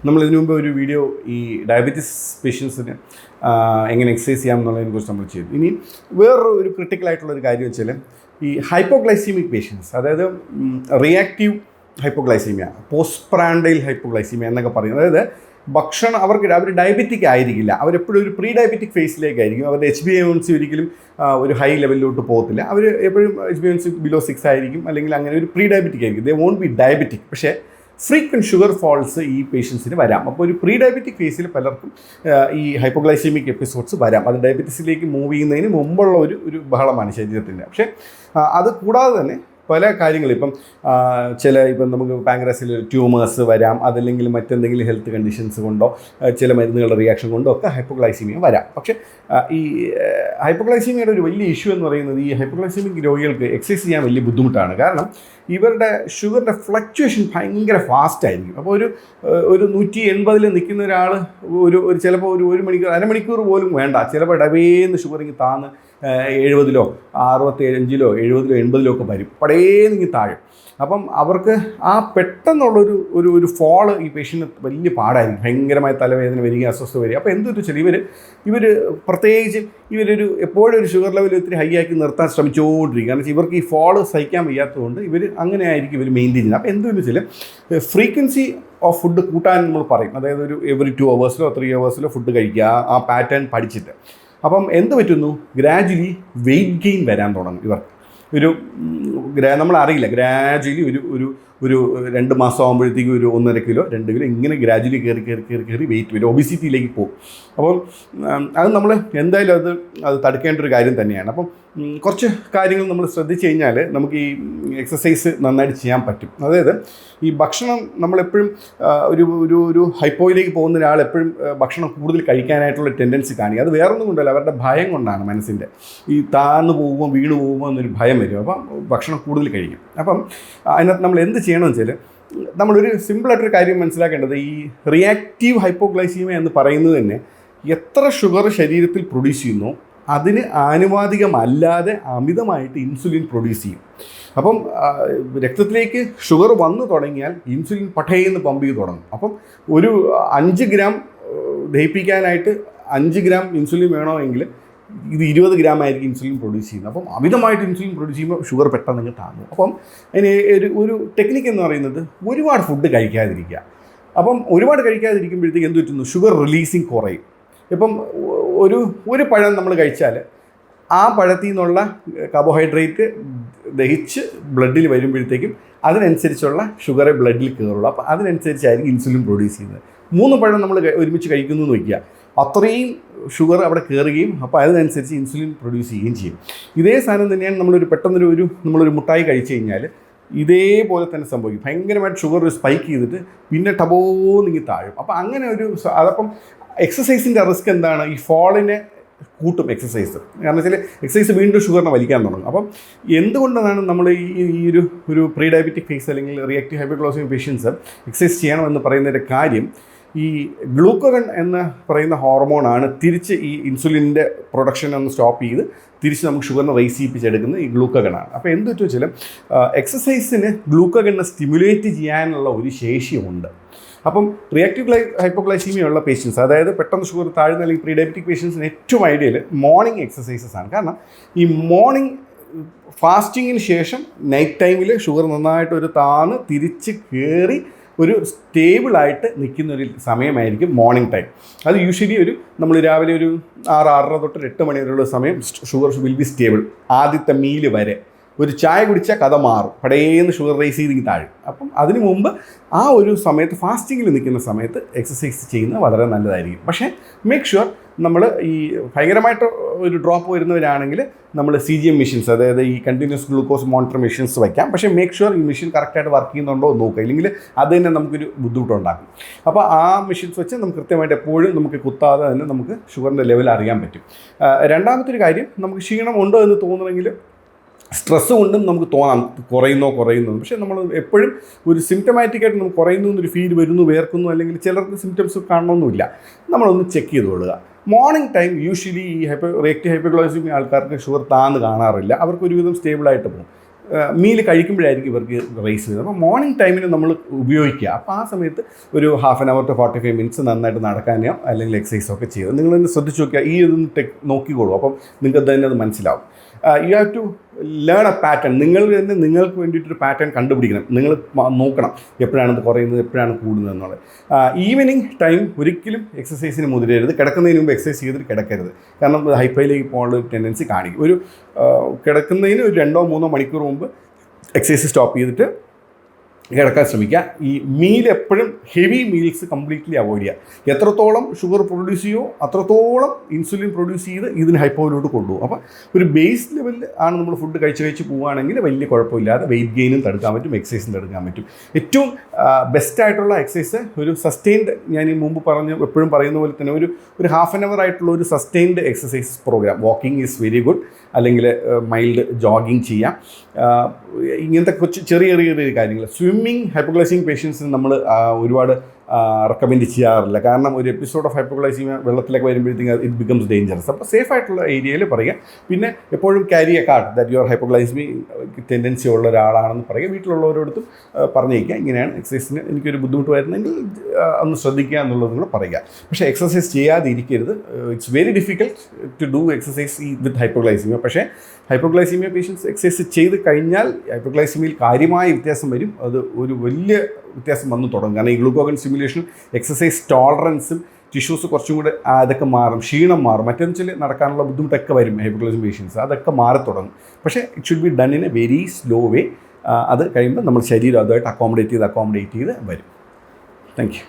നമ്മളിതിനു മുമ്പ് ഒരു വീഡിയോ ഈ ഡയബറ്റീസ് പേഷ്യൻസിന് എങ്ങനെ എക്സസൈസ് ചെയ്യാം എന്നുള്ളതിനെക്കുറിച്ച് നമ്മൾ ചെയ്തു. ഇനി വേറൊരു ക്രിട്ടിക്കലായിട്ടുള്ളൊരു കാര്യം വെച്ചാൽ ഈ ഹൈപ്പോഗ്ലൈസീമിക് പേഷ്യൻസ്, അതായത് റിയാക്റ്റീവ് ഹൈപ്പോഗ്ലൈസീമിയ, പോസ്റ്റ്പ്രാൻഡൈൽ ഹൈപ്പോഗ്ലൈസീമിയ എന്നൊക്കെ പറയും. അതായത് ഭക്ഷണം അവർ ഡയബറ്റിക് ആയിരിക്കില്ല, അവരെപ്പോഴും ഒരു പ്രീ ഡയബറ്റിക് ഫേസിലേക്കായിരിക്കും. അവരുടെ HbA1c ഒരിക്കലും ഒരു ഹൈ ലെവലിലോട്ട് പോകത്തില്ല. അവർ എപ്പോഴും HbA1c ബിലോ 6 ആയിരിക്കും, അല്ലെങ്കിൽ അങ്ങനെ ഒരു പ്രീ ഡയബറ്റിക് ആയിരിക്കും. ദേ വോണ്ട് ബി ഡയബറ്റിക്. പക്ഷേ ഫ്രീക്വൻറ്റ് ഷുഗർ ഫോൾസ് ഈ പേഷ്യൻസിന് വരാം. അപ്പോൾ ഒരു പ്രീ ഡയബറ്റിക് ഫേസിൽ പലർക്കും ഈ ഹൈപ്പോഗ്ലൈസീമിക് എപ്പിസോഡ്സ് വരാം. അത് ഡയബറ്റീസിലേക്ക് മൂവ് ചെയ്യുന്നതിന് മുമ്പുള്ള ഒരു ബഹളമാണ് ശരീരത്തിൻ്റെ. പക്ഷേ അത് കൂടാതെ തന്നെ പല കാര്യങ്ങൾ ഇപ്പം നമുക്ക് പാങ്ക്രാസിൽ ട്യൂമേഴ്സ് വരാം, അതല്ലെങ്കിൽ മറ്റെന്തെങ്കിലും ഹെൽത്ത് കണ്ടീഷൻസ് കൊണ്ടോ ചില മരുന്നുകളുടെ റിയാക്ഷൻ കൊണ്ടോ ഒക്കെ ഹൈപ്പോഗ്ലൈസീമിയ വരാം. പക്ഷേ ഈ ഹൈപ്പോഗ്ലൈസീമിയയുടെ ഒരു വലിയ ഇഷ്യൂ എന്ന് പറയുന്നത് ഈ ഹൈപ്പോഗ്ലൈസീമിക് രോഗികൾക്ക് എക്സസൈസ് ചെയ്യാൻ വലിയ ബുദ്ധിമുട്ടാണ്. കാരണം ഇവരുടെ ഷുഗറിൻ്റെ ഫ്ലക്ച്വേഷൻ ഭയങ്കര ഫാസ്റ്റ് ആയിരിക്കും. അപ്പോൾ ഒരു 180 നിൽക്കുന്ന ഒരാൾ ചിലപ്പോൾ ഒരു മണിക്കൂർ അരമണിക്കൂർ പോലും വേണ്ട, ചിലപ്പോൾ ഡബേന്ന് ഷുഗറിങ് താന്ന് 70 65 70 80 ഒക്കെ വരും, പടേന്നിങ്ങി താഴും. അപ്പം അവർക്ക് ആ പെട്ടെന്നുള്ളൊരു ഫോള് ഈ പേഷ്യൻ്റ് വലിയ പാടായിരിക്കും. ഭയങ്കരമായ തലവേദന വരിക, അസ്വസ്ഥത വരിക. അപ്പോൾ എന്തൊരു വെച്ചാൽ ഇവർ പ്രത്യേകിച്ച് എപ്പോഴും ഒരു ഷുഗർ ലെവൽ ഇത്തിരി ഹൈ ആക്കി നിർത്താൻ ശ്രമിച്ചുകൊണ്ടിരിക്കുക. കാരണം വെച്ചാൽ ഇവർക്ക് ഈ ഫോള് സഹിക്കാൻ വയ്യാത്തതുകൊണ്ട് അങ്ങനെ ആയിരിക്കും ഇവർ മെയിൻറ്റെയിൻ ചെയ്യുന്നത്. അപ്പോൾ എന്തെന്ന് വെച്ചാൽ ഫ്രീക്വൻസി ഓഫ് ഫുഡ് കൂട്ടാൻ നമ്മൾ പറയും. അതായത് ഒരു എവറി 2 hours 3 hours ഫുഡ് കഴിക്കുക, ആ പാറ്റേൺ പഠിച്ചിട്ട്. അപ്പം എന്ത് പറ്റുന്നു, ഗ്രാജുവലി വെയിറ്റ് ഗെയിൻ വരാൻ തുടങ്ങും ഇവർക്ക്. നമ്മളറിയില്ല, ഗ്രാജുവലി ഒരു 2 മാസം ആകുമ്പോഴത്തേക്കും ഒരു 1.5 കിലോ 2 കിലോ ഇങ്ങനെ ഗ്രാജുവലി കയറി വെയിറ്റ് വരും, ഒബിസിറ്റിയിലേക്ക് പോകും. അപ്പം അത് നമ്മൾ എന്തായാലും അത് തടുക്കേണ്ട ഒരു കാര്യം തന്നെയാണ്. അപ്പം കുറച്ച് കാര്യങ്ങൾ നമ്മൾ ശ്രദ്ധിച്ചു കഴിഞ്ഞാൽ നമുക്ക് ഈ എക്സസൈസ് നന്നായിട്ട് ചെയ്യാൻ പറ്റും. അതായത് ഈ ഭക്ഷണം നമ്മളെപ്പോഴും ഒരു ഹൈപ്പോയിലേക്ക് പോകുന്ന ഒരാൾ എപ്പോഴും ഭക്ഷണം കൂടുതൽ കഴിക്കാനായിട്ടുള്ള ടെൻഡൻസി കാണിക്കുക. അത് വേറൊന്നും കൊണ്ടല്ല, അവരുടെ ഭയം കൊണ്ടാണ്. മനസ്സിൻ്റെ ഈ താന്ന് പോകുമ്പോൾ വീണ് പോകുമ്പോൾ എന്നൊരു ഭയം വരും. അപ്പം ഭക്ഷണം കൂടുതൽ കഴിക്കും. അപ്പം അതിനകത്ത് നമ്മൾ എന്ത് ചെയ്യണമെന്ന് വെച്ചാൽ, നമ്മളൊരു സിമ്പിളായിട്ടൊരു കാര്യം മനസ്സിലാക്കേണ്ടത്, ഈ റിയാക്റ്റീവ് ഹൈപ്പോഗ്ലൈസീമിയ എന്ന് പറയുന്നത് തന്നെ എത്ര ഷുഗർ ശരീരത്തിൽ പ്രൊഡ്യൂസ് ചെയ്യുന്നു അതിന് ആനുപാതികമല്ലാതെ അമിതമായിട്ട് ഇൻസുലിൻ പ്രൊഡ്യൂസ് ചെയ്യും. അപ്പം രക്തത്തിലേക്ക് ഷുഗർ വന്നു തുടങ്ങിയാൽ ഇൻസുലിൻ പട്ടയെന്ന് പമ്പ് ചെയ്ത് തുടങ്ങും. അപ്പം ഒരു 5 ഗ്രാം ദഹിപ്പിക്കാനായിട്ട് 5 ഗ്രാം ഇൻസുലിൻ വേണമെങ്കിൽ ഇത് 20 ഗ്രാം ആയിരിക്കും ഇൻസുലിൻ പ്രൊഡ്യൂസ് ചെയ്യുന്നത്. അപ്പം അമിതമായിട്ട് ഇൻസുലിൻ പ്രൊഡ്യൂസ് ചെയ്യുമ്പോൾ ഷുഗർ പെട്ടെന്ന് താങ്ങും. അപ്പം അതിന് ഒരു ടെക്നിക്ക് എന്ന് പറയുന്നത് ഒരുപാട് ഫുഡ് കഴിക്കാതിരിക്കുക. അപ്പം ഒരുപാട് കഴിക്കാതിരിക്കുമ്പോഴത്തേക്ക് എന്ത് പറ്റുന്നു, ഷുഗർ റിലീസിങ് കുറയും. ഇപ്പം ഒരു പഴം നമ്മൾ കഴിച്ചാൽ ആ പഴത്തിൽ നിന്നുള്ള കാർബോഹൈഡ്രേറ്റ് ദഹിച്ച് ബ്ലഡിൽ വരുമ്പോഴത്തേക്കും അതിനനുസരിച്ചുള്ള ഷുഗറെ ബ്ലഡിൽ കയറുള്ളൂ. അപ്പോൾ അതിനനുസരിച്ചായിരിക്കും ഇൻസുലിൻ പ്രൊഡ്യൂസ് ചെയ്യുന്നത്. 3 പഴം നമ്മൾ ഒരുമിച്ച് കഴിക്കുന്നു എന്ന് വയ്ക്കുക, അത്രയും ഷുഗർ അവിടെ കയറുകയും അപ്പോൾ അതിനനുസരിച്ച് ഇൻസുലിൻ പ്രൊഡ്യൂസ് ചെയ്യുകയും ചെയ്യും. ഇതേ സാധനം തന്നെയാണ് നമ്മളൊരു മുട്ടായി കഴിച്ചു കഴിഞ്ഞാൽ ഇതേപോലെ തന്നെ സംഭവിക്കും. ഭയങ്കരമായിട്ട് ഷുഗർ സ്പൈക്ക് ചെയ്തിട്ട് പിന്നെ ടബോന്നിങ്ങി താഴും. അപ്പോൾ അങ്ങനെ അതപ്പം എക്സസൈസിൻ്റെ റിസ്ക് എന്താണ്, ഈ ഫോളിനെ കൂട്ടും എക്സസൈസ്. കാരണം വെച്ചാൽ എക്സസൈസ് വീണ്ടും ഷുഗറിനെ വലിക്കാൻ തുടങ്ങും. അപ്പം എന്തുകൊണ്ടാണ് നമ്മൾ ഒരു പ്രീ ഡയബറ്റിക് ഫേസ് അല്ലെങ്കിൽ റിയാക്റ്റീവ് ഹൈപ്പോഗ്ലൈസീമിക് പേഷ്യൻസ് എക്സസൈസ് ചെയ്യണമെന്ന് പറയുന്നതിൻ്റെ കാര്യം, ഈ ഗ്ലൂക്കോഗൺ എന്ന് പറയുന്ന ഹോർമോണാണ് തിരിച്ച് ഈ ഇൻസുലിൻ്റെ പ്രൊഡക്ഷൻ ഒന്ന് സ്റ്റോപ്പ് ചെയ്ത് തിരിച്ച് നമുക്ക് ഷുഗറിനെ റൈസ് ചെയ്യിപ്പിച്ചെടുക്കുന്നത് ഈ ഗ്ലൂക്കോഗണാണ്. അപ്പോൾ എന്ത് പറ്റും വെച്ചാൽ എക്സസൈസിന് ഗ്ലൂക്കോഗണിനെ സ്റ്റിമുലേറ്റ് ചെയ്യാനുള്ള ഒരു ശേഷിയുണ്ട്. അപ്പം റിയാക്റ്റീവ് ഹൈപ്പോഗ്ലൈസീമിയ ഉള്ള പേഷ്യൻസ്, അതായത് പെട്ടെന്ന് ഷുഗർ താഴ്ന്ന അല്ലെങ്കിൽ പ്രീ ഡയബറ്റിക് പേഷ്യൻസിന് ഏറ്റവും ഐഡിയൽ മോർണിംഗ് എക്സസൈസസ് ആണ്. കാരണം ഈ മോർണിംഗ് ഫാസ്റ്റിങ്ങിന് ശേഷം നൈറ്റ് ടൈമിൽ ഷുഗർ നന്നായിട്ട് താന്ന് തിരിച്ച് കയറി ഒരു സ്റ്റേബിളായിട്ട് നിൽക്കുന്നൊരു സമയമായിരിക്കും മോർണിംഗ് ടൈം. അത് യൂഷ്വലി നമ്മൾ രാവിലെ 6-6:30 തൊട്ട് 8 മണി വരെയുള്ള സമയം ഷുഗർ വിൽ ബി സ്റ്റേബിൾ. ആദ്യത്തെ മീല് വരെ ഒരു ചായ കുടിച്ചാൽ കഥ മാറും, പടേന്ന് ഷുഗർ റൈസ് ചെയ്ത് താഴും. അപ്പം അതിനു മുമ്പ് ആ ഒരു സമയത്ത് ഫാസ്റ്റിങ്ങിൽ നിൽക്കുന്ന സമയത്ത് എക്സസൈസ് ചെയ്യുന്നത് വളരെ നല്ലതായിരിക്കും. പക്ഷേ മേക്ക് ഷുവർ നമ്മൾ ഈ ഭയങ്കരമായിട്ട് ഒരു ഡ്രോപ്പ് വരുന്നവരാണെങ്കിൽ നമ്മൾ CGM മെഷീൻസ്, അതായത് ഈ കണ്ടിന്യൂസ് ഗ്ലൂക്കോസ് മോണിറ്റർ മെഷീൻസ് വയ്ക്കാം. പക്ഷേ മേക്ക് ഷുവർ ഈ മെഷീൻ കറക്റ്റായിട്ട് വർക്ക് ചെയ്യുന്നുണ്ടോ എന്ന് നോക്കുക, ഇല്ലെങ്കിൽ അത് തന്നെ നമുക്കൊരു ബുദ്ധിമുട്ടുണ്ടാക്കും. അപ്പോൾ ആ മെഷീൻസ് വെച്ച് നമുക്ക് കൃത്യമായിട്ട് എപ്പോഴും നമുക്ക് കുത്താതെ തന്നെ നമുക്ക് ഷുഗറിൻ്റെ ലെവൽ അറിയാൻ പറ്റും. രണ്ടാമത്തെ ഒരു കാര്യം, നമുക്ക് ക്ഷീണം ഉണ്ടോ എന്ന് തോന്നണമെങ്കിൽ സ്ട്രെസ്സ് കൊണ്ടും നമുക്ക് തോന്നാം കുറയുന്നു. പക്ഷേ നമ്മൾ എപ്പോഴും ഒരു സിംറ്റമാറ്റിക്കായിട്ട് നമുക്ക് കുറയുന്നു എന്നൊരു ഫീൽ വരുന്നു, വേർക്കുന്നു, അല്ലെങ്കിൽ ചിലർക്ക് സിംറ്റംസ് കാണണമെന്നില്ല. നമ്മളൊന്ന് ചെക്ക് ചെയ്ത് കൊള്ളുക. മോർണിംഗ് ടൈം യൂഷ്വലി ഈ റിയാക്റ്റീവ് ഹൈപ്പോഗ്ലൈസീമിയ ആൾക്കാർക്ക് ഷുഗർ താന്ന് കാണാറില്ല, അവർക്ക് ഒരുവിധം സ്റ്റേബിളായിട്ട് പോകും. മീൽ കഴിക്കുമ്പോഴായിരിക്കും ഇവർക്ക് റേസ് ചെയ്യുന്നത്. അപ്പോൾ മോർണിംഗ് ടൈമിന് നമ്മൾ ഉപയോഗിക്കുക. അപ്പോൾ ആ സമയത്ത് ഒരു 1/2 hour to 45 minutes നന്നായിട്ട് നടക്കാനോ അല്ലെങ്കിൽ എക്സസൈസോ ഒക്കെ ചെയ്യുക. നിങ്ങളൊന്ന് ശ്രദ്ധിച്ച് നോക്കിയാൽ ഈ ഇതൊന്ന് നോക്കിക്കോളൂ. അപ്പം നിങ്ങൾക്ക് തന്നെ അത് മനസ്സിലാവും. You have to learn a pattern. നിങ്ങൾ തന്നെ നിങ്ങൾക്ക് വേണ്ടിയിട്ടൊരു പാറ്റേൺ കണ്ടുപിടിക്കണം. നിങ്ങൾ നോക്കണം എപ്പോഴാണ് ഇത് കുറയുന്നത്, എപ്പോഴാണ് കൂടുന്നത് എന്നുള്ളത്. ഈവനിങ് ടൈം ഒരിക്കലും എക്സസൈസിന് മുതിരരുത്. കിടക്കുന്നതിന് മുമ്പ് എക്സസൈസ് ചെയ്തിട്ട് കിടക്കരുത്. കാരണം ഹൈപ്പയിലേക്ക് പോകാനുള്ള ഒരു ടെൻഡൻസി കാണിക്കും. ഒരു കിടക്കുന്നതിന് ഒരു 2-3 മണിക്കൂർ മുമ്പ് എക്സസൈസ് സ്റ്റോപ്പ് ചെയ്തിട്ട് കിടക്കാൻ ശ്രമിക്കുക. ഈ മീൽ എപ്പോഴും ഹെവി മീൽസ് കംപ്ലീറ്റ്ലി അവോയ്ഡ് ചെയ്യുക. എത്രത്തോളം ഷുഗർ പ്രൊഡ്യൂസ് ചെയ്യുമോ അത്രത്തോളം ഇൻസുലിൻ പ്രൊഡ്യൂസ് ചെയ്ത് ഇതിന് ഹൈപ്പോയിലോട്ട് കൊണ്ടുപോകും. അപ്പോൾ ഒരു ബേസ് ലെവലിൽ ആണ് നമ്മൾ ഫുഡ് കഴിച്ച് പോവുകയാണെങ്കിൽ വലിയ കുഴപ്പമില്ലാതെ വെയിറ്റ് ഗെയിനും തടുക്കാൻ പറ്റും, എക്സസൈസും തടുക്കാൻ പറ്റും. ഏറ്റവും ബെസ്റ്റായിട്ടുള്ള എക്സസൈസ് ഒരു സസ്റ്റെയിൻഡ്, ഞാൻ ഈ മുമ്പ് എപ്പോഴും പറയുന്ന പോലെ തന്നെ ഒരു 1/2 hour ആയിട്ടുള്ള ഒരു sustained exercise programme. Walking is very good. അല്ലെങ്കിൽ മൈൽഡ് ജോഗിങ് ചെയ്യാം. ഇങ്ങനത്തെ ചെറിയ കാര്യങ്ങൾ. സ്വിമ്മിങ് ഹൈപ്പോഗ്ലൈസീമിക് പേഷ്യൻസിന് നമ്മൾ ഒരുപാട് റെക്കമെൻഡ് ചെയ്യാറില്ല. കാരണം ഒരു എപ്പിസോഡ് ഓഫ് ഹൈപ്പോഗ്ലൈസീമിയ വെള്ളത്തിലേക്ക് വരുമ്പോഴത്തേക്കും ഇറ്റ് ബിക്കംസ് ഡേഞ്ചറസ്. അപ്പോൾ സേഫ് ആയിട്ടുള്ള ഏരിയയിൽ പറയുക. പിന്നെ എപ്പോഴും carry A card that your hypoglycaemic tendency ഉള്ള ഒരാളാണെന്ന് പറയുക. വീട്ടിലുള്ളവരോടത്തും പറഞ്ഞേക്കുക, ഇങ്ങനെയാണ് എക്സസൈസിന് എനിക്കൊരു ബുദ്ധിമുട്ട് വരുന്നെങ്കിൽ ഒന്ന് ശ്രദ്ധിക്കുക എന്നുള്ളതും കൂടെ പറയുക. പക്ഷേ എക്സസൈസ് ചെയ്യാതെ ഇരിക്കരുത്. It's very difficult to do exercise with hypoglycaemia. പക്ഷേ ഹൈപ്പോഗ്ലൈസീമിയ പേഷ്യൻസ് എക്സസൈസ് ചെയ്ത് കഴിഞ്ഞാൽ ഹൈപ്പോഗ്ലൈസീമിയയിൽ കാര്യമായ വ്യത്യാസം വരും. അത് ഒരു വലിയ വ്യത്യാസം വന്നു തുടങ്ങും. കാരണം ഈ ഗ്ലൂക്കോഗൺ സ്റ്റിമുലേഷനും എക്സസൈസ് ടോളറൻസും ടിഷ്യൂസ് കുറച്ചും കൂടെ അതൊക്കെ മാറും, ക്ഷീണം മാറും. മറ്റൊന്ന് വെച്ചാൽ നടക്കാനുള്ള ബുദ്ധിമുട്ടൊക്കെ വരും ഹൈപ്പോഗ്ലൈസീമിയ പേഷ്യൻസ്. അതൊക്കെ മാറി തുടങ്ങും. പക്ഷേ it should be done in a very slow way. അത് കഴിയുമ്പോൾ നമ്മൾ ശരീരം അതുമായിട്ട് അക്കോമഡേറ്റ് ചെയ്ത് വരും. Thank U.